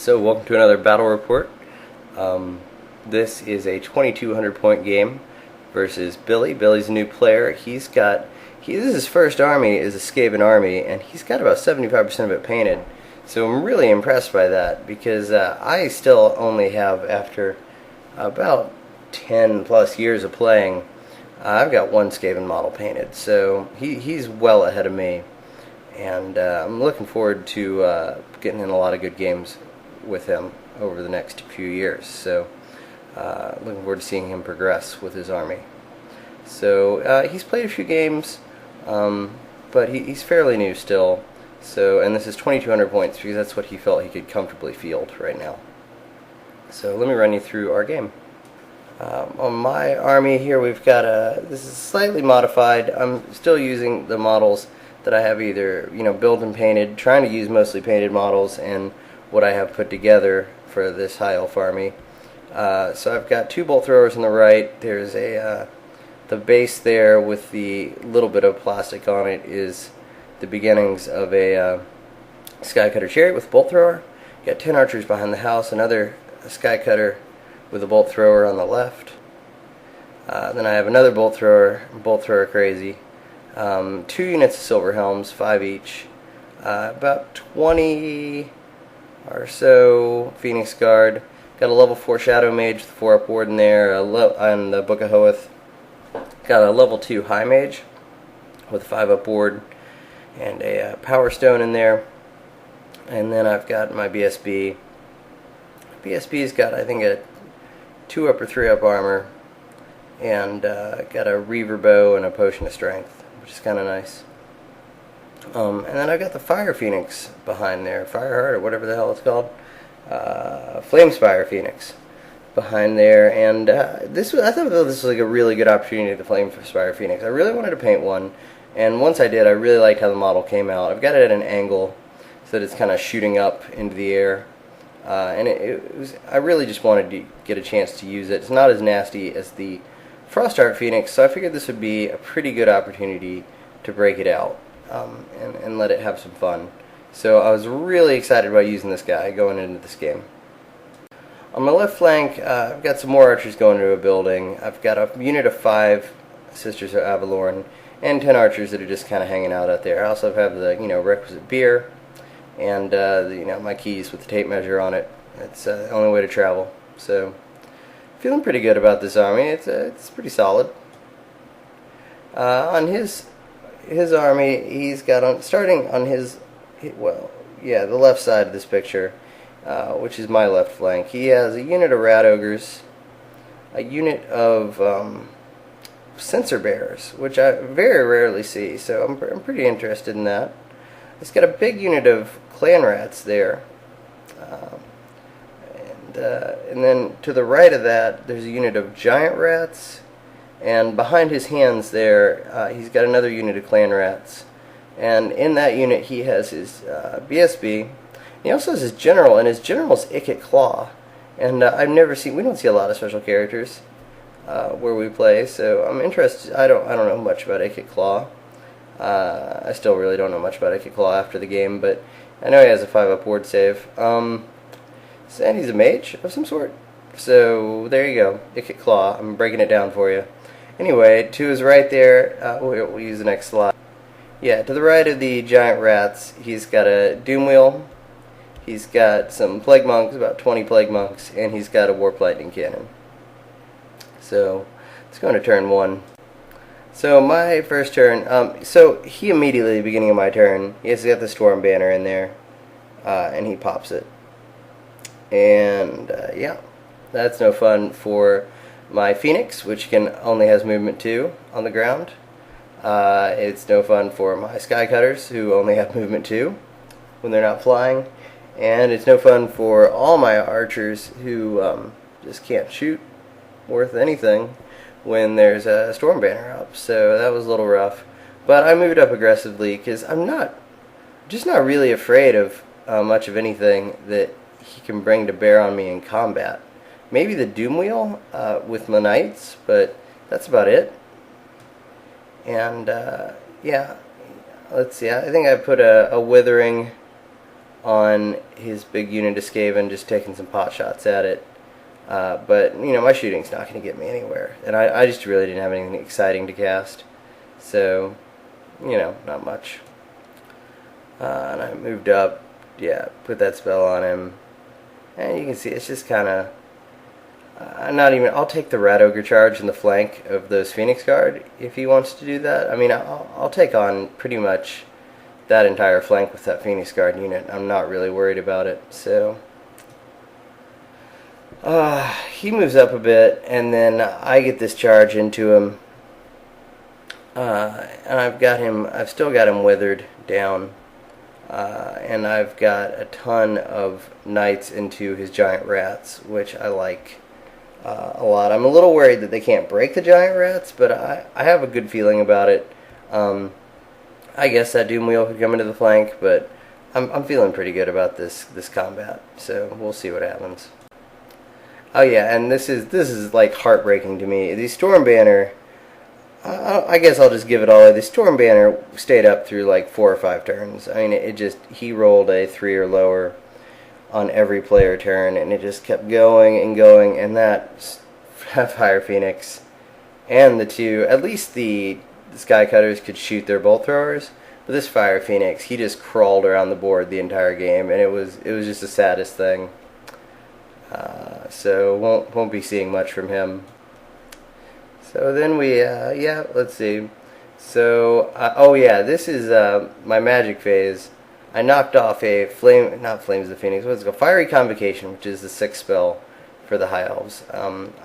So welcome to another battle report. This is a 2200 point game versus Billy. Billy's a new player. This is his first army, is a Skaven army, and he's got about 75% of it painted. So I'm really impressed by that because I still only have, after about 10 plus years of playing, I've got one Skaven model painted. So he's well ahead of me, and I'm looking forward to getting in a lot of good games with him over the next few years. So looking forward to seeing him progress with his army. So he's played a few games, but he's fairly new still. So, and this is 2200 points because that's what he felt he could comfortably field right now. So let me run you through our game. On my army here, we've got this is slightly modified. I'm still using the models that I have either built and painted, trying to use mostly painted models, and what I have put together for this high elf army. So I've got two bolt throwers on the right. There's the base there with the little bit of plastic on it is the beginnings of a sky cutter chariot with a bolt thrower. Got 10 archers behind the house, another sky cutter with a bolt thrower on the left. Then I have another bolt thrower crazy. 2 units of silver helms, 5 each. About 20 or so Phoenix Guard. Got a level 4 Shadow Mage with 4 up ward in there. On the Book of Hoeth, got a level 2 High Mage with 5 up ward and a Power Stone in there. And then I've got my BSB. BSB's got, I think, a 2 up or 3 up armor, and got a Reaver Bow and a Potion of Strength, which is kind of nice. And then I've got the Fire Phoenix behind there, Fireheart or whatever the hell it's called, Flamespire Phoenix behind there. And I thought this was like a really good opportunity, the Flamespire Phoenix. I really wanted to paint one, and once I did, I really liked how the model came out. I've got it at an angle so that it's kind of shooting up into the air, and I really just wanted to get a chance to use it. It's not as nasty as the Frostheart Phoenix, so I figured this would be a pretty good opportunity to break it out. And let it have some fun. So I was really excited about using this guy going into this game. On my left flank, I've got some more archers going into a building. I've got a unit of 5 Sisters of Avalorn and 10 archers that are just kind of hanging out there. I also have the requisite beer and my keys with the tape measure on it. It's the only way to travel. So feeling pretty good about this army. It's pretty solid. On his army, he's got starting on the left side of this picture, which is my left flank. He has a unit of rat ogres, a unit of censer bearers, which I very rarely see, so I'm pretty interested in that. He's got a big unit of clan rats there, and then to the right of that, there's a unit of giant rats. And behind his hands there, he's got another unit of clan rats. And in that unit, he has his BSB. He also has his general, and his general's Ikit Claw. And we don't see a lot of special characters where we play, so I'm interested. I don't know much about Ikit Claw. I still really don't know much about Ikit Claw after the game, but I know he has a 5 up ward save. And he's a mage of some sort. So there you go, Ikit Claw. I'm breaking it down for you. Anyway, to his right there, we'll use the next slide. Yeah, to the right of the giant rats, he's got a Doom Wheel, he's got some Plague Monks, about 20 Plague Monks, and he's got a Warp Lightning Cannon. So, let's go into turn 1. So, my first turn, so he immediately, at the beginning of my turn, he has got the Storm Banner in there, and he pops it. And, yeah, that's no fun for my Phoenix, which only has movement 2 on the ground. It's no fun for my Sky Cutters, who only have movement 2 when they're not flying. And it's no fun for all my archers who just can't shoot worth anything when there's a Storm Banner up. So that was a little rough. But I moved up aggressively because I'm not really afraid of much of anything that he can bring to bear on me in combat. Maybe the Doom Wheel with my knights, but that's about it. And yeah, let's see. I think I put a Withering on his big unit of Skaven, just taking some pot shots at it. But, you know, my shooting's not going to get me anywhere. And I just really didn't have anything exciting to cast. So, you know, not much. And I moved up, yeah, put that spell on him. And you can see it's just kind of... I'll take the Rat Ogre charge in the flank of those Phoenix Guard if he wants to do that. I mean, I'll take on pretty much that entire flank with that Phoenix Guard unit. I'm not really worried about it. So he moves up a bit, and then I get this charge into him, and I've still got him withered down, and I've got a ton of knights into his giant rats, which I like a lot. I'm a little worried that they can't break the giant rats, but I have a good feeling about it. I guess that Doom Wheel could come into the flank, but I'm feeling pretty good about this combat. So we'll see what happens. Oh yeah, and this is like heartbreaking to me. The Storm Banner, I guess I'll just give it all away. The Storm Banner stayed up through like 4 or 5 turns. I mean, he rolled a 3 or lower on every player turn, and it just kept going and going, and that Fire Phoenix and at least the Sky Cutters could shoot their bolt throwers, but this Fire Phoenix, he just crawled around the board the entire game, and it was just the saddest thing. So won't be seeing much from him. So then let's see. So oh yeah, this is my magic phase. I knocked off a not Flames of the Phoenix, what's it called? Fiery Convocation, which is the 6th spell for the High Elves.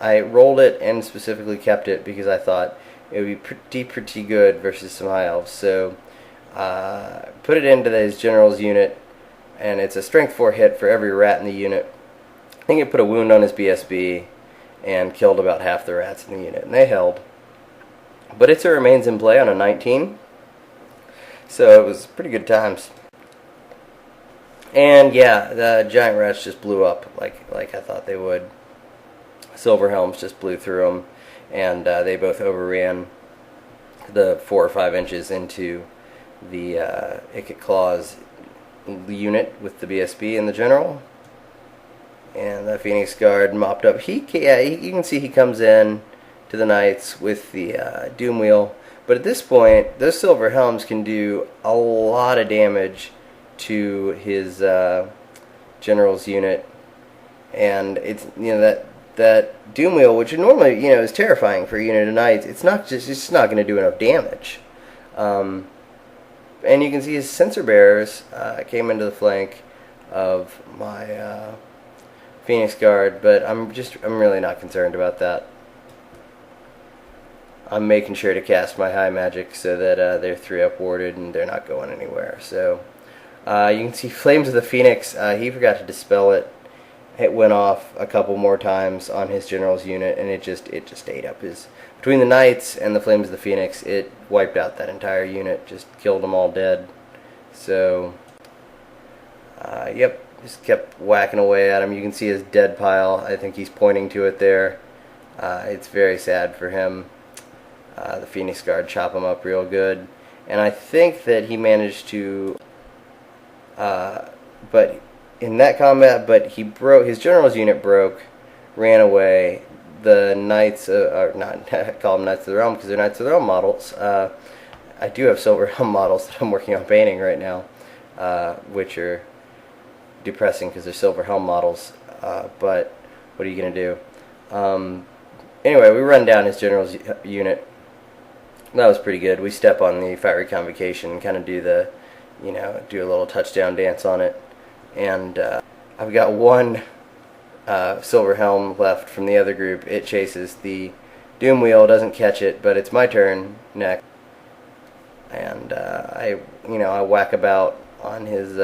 I rolled it and specifically kept it because I thought it would be pretty good versus some High Elves. So put it into his General's unit, and it's a Strength 4 hit for every rat in the unit. I think it put a wound on his BSB and killed about half the rats in the unit, and they held. But it remains in play on a 19, so it was pretty good times. And yeah, the giant rats just blew up like I thought they would. Silver Helms just blew through them, and they both overran the 4 or 5 inches into the Ikit Claws unit with the BSB and the General. And the Phoenix Guard mopped up. You can see he comes in to the Knights with the Doom Wheel. But at this point, those Silver Helms can do a lot of damage to his General's unit. And it's, you know, that Doom Wheel, which normally, you know, is terrifying for a unit of Knights, it's just not going to do enough damage. And you can see his Censer Bearers came into the flank of my Phoenix Guard, but I'm really not concerned about that. I'm making sure to cast my high magic so that they're 3-up warded and they're not going anywhere. So you can see Flames of the Phoenix, he forgot to dispel it. It went off a couple more times on his General's unit, and it just ate up his... Between the Knights and the Flames of the Phoenix, it wiped out that entire unit, just killed them all dead. So, yep. Just kept whacking away at him. You can see his dead pile. I think he's pointing to it there. It's very sad for him. The Phoenix Guard chop him up real good. And I think that he managed to... but in that combat, his General's unit broke, ran away. The Knights, are not call them Knights of the Realm because they're Knights of the Realm models. I do have Silver Helm models that I'm working on painting right now, which are depressing because they're Silver Helm models, but what are you going to do? Anyway, we run down his General's unit. That was pretty good. We step on the Fiery Convocation and kind of do a little touchdown dance on it. And I've got one Silver Helm left from the other group. It chases the Doom Wheel, doesn't catch it, but it's my turn next. And I whack about on his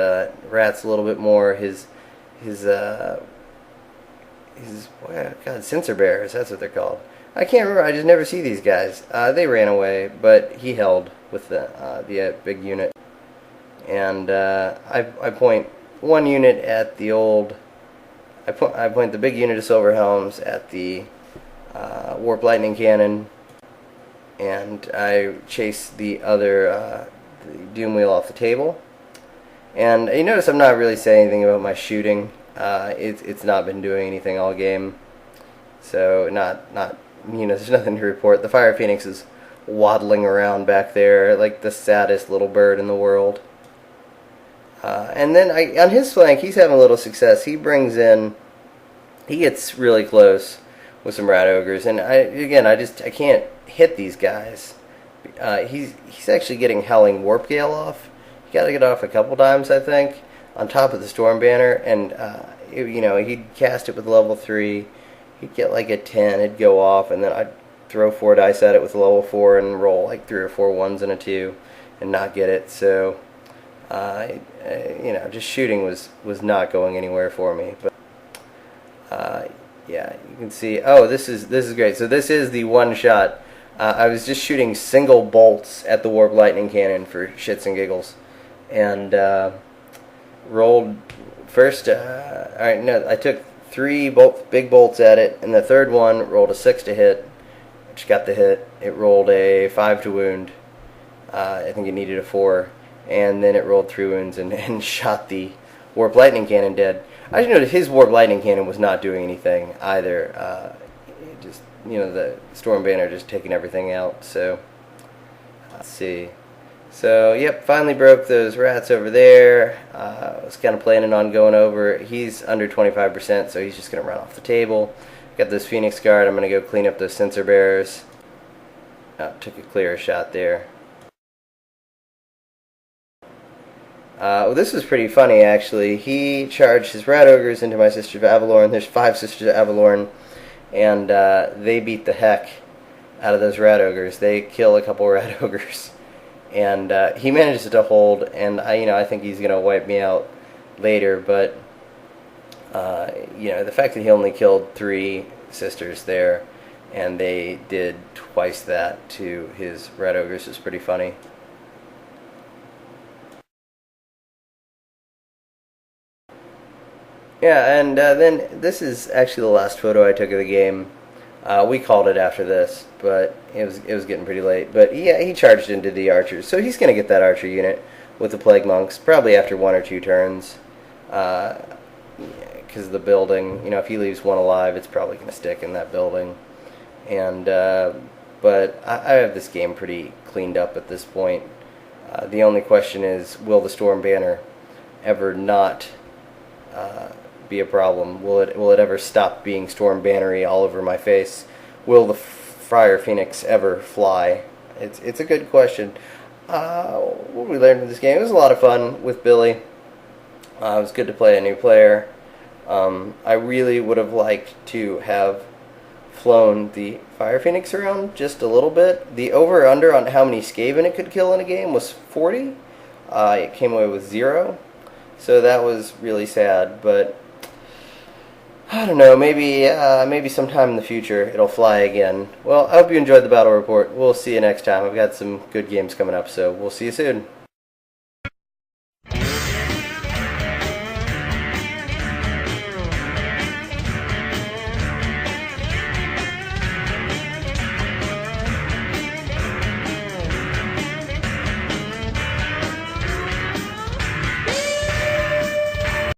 rats a little bit more. His Censer Bearers, that's what they're called. I can't remember, I just never see these guys. They ran away, but he held with the big unit. And I point one unit at the old... I point the big unit of Silver Helms at the Warp Lightning Cannon, and I chase the other the Doom Wheel off the table. And you notice I'm not really saying anything about my shooting. It's not been doing anything all game, so not there's nothing to report. The Fire Phoenix is waddling around back there like the saddest little bird in the world. And then on his flank, he's having a little success. He gets really close with some rat ogres, and I can't hit these guys. He's actually getting Howling Warp Gale off. You got to get off a couple times, I think, on top of the Storm Banner, and he'd cast it with level 3. He'd get like a 10, it'd go off, and then I'd throw 4 dice at it with a level 4 and roll like 3 or 4 1s and a 2 and not get it. So just shooting was not going anywhere for me. But yeah, you can see. Oh, this is great. So this is the one shot. I was just shooting single bolts at the Warp Lightning Cannon for shits and giggles, and rolled first. Alright, no, I took 3 big bolts at it, and the third one rolled a 6 to hit, which got the hit. It rolled a 5 to wound. I think it needed a 4, and then it rolled 3 wounds and shot the Warp Lightning Cannon dead. I just noticed his Warp Lightning Cannon was not doing anything either. The Storm Banner just taking everything out. So let's see. So yep, finally broke those rats over there. I was kind of planning on going over. He's under 25%, so he's just going to run off the table. Got this Phoenix Guard. I'm going to go clean up those Sensor Bearers. Took a clear shot there. Well, this was pretty funny, actually. He charged his Rat Ogres into my Sisters of Avalorn. There's 5 Sisters of Avalorn, and they beat the heck out of those Rat Ogres. They kill a couple Rat Ogres, and he manages to hold. And I think he's gonna wipe me out later. But the fact that he only killed 3 Sisters there, and they did twice that to his Rat Ogres is pretty funny. Yeah, and then this is actually the last photo I took of the game. We called it after this, but it was getting pretty late. But yeah, he charged into the archers, so he's going to get that archer unit with the Plague Monks probably after 1 or 2 turns. Because of the building, if he leaves 1 alive, it's probably going to stick in that building. And but I have this game pretty cleaned up at this point. The only question is, will the Storm Banner ever not be a problem? Will it ever stop being Storm Bannery all over my face? Will the Fire Phoenix ever fly? It's a good question. What we learned from this game, it was a lot of fun with Billy. It was good to play a new player. I really would have liked to have flown the Fire Phoenix around just a little bit. The over-under on how many Skaven it could kill in a game was 40. It came away with 0. So that was really sad, but I don't know, maybe sometime in the future it'll fly again. Well, I hope you enjoyed the battle report. We'll see you next time. I've got some good games coming up, so we'll see you soon.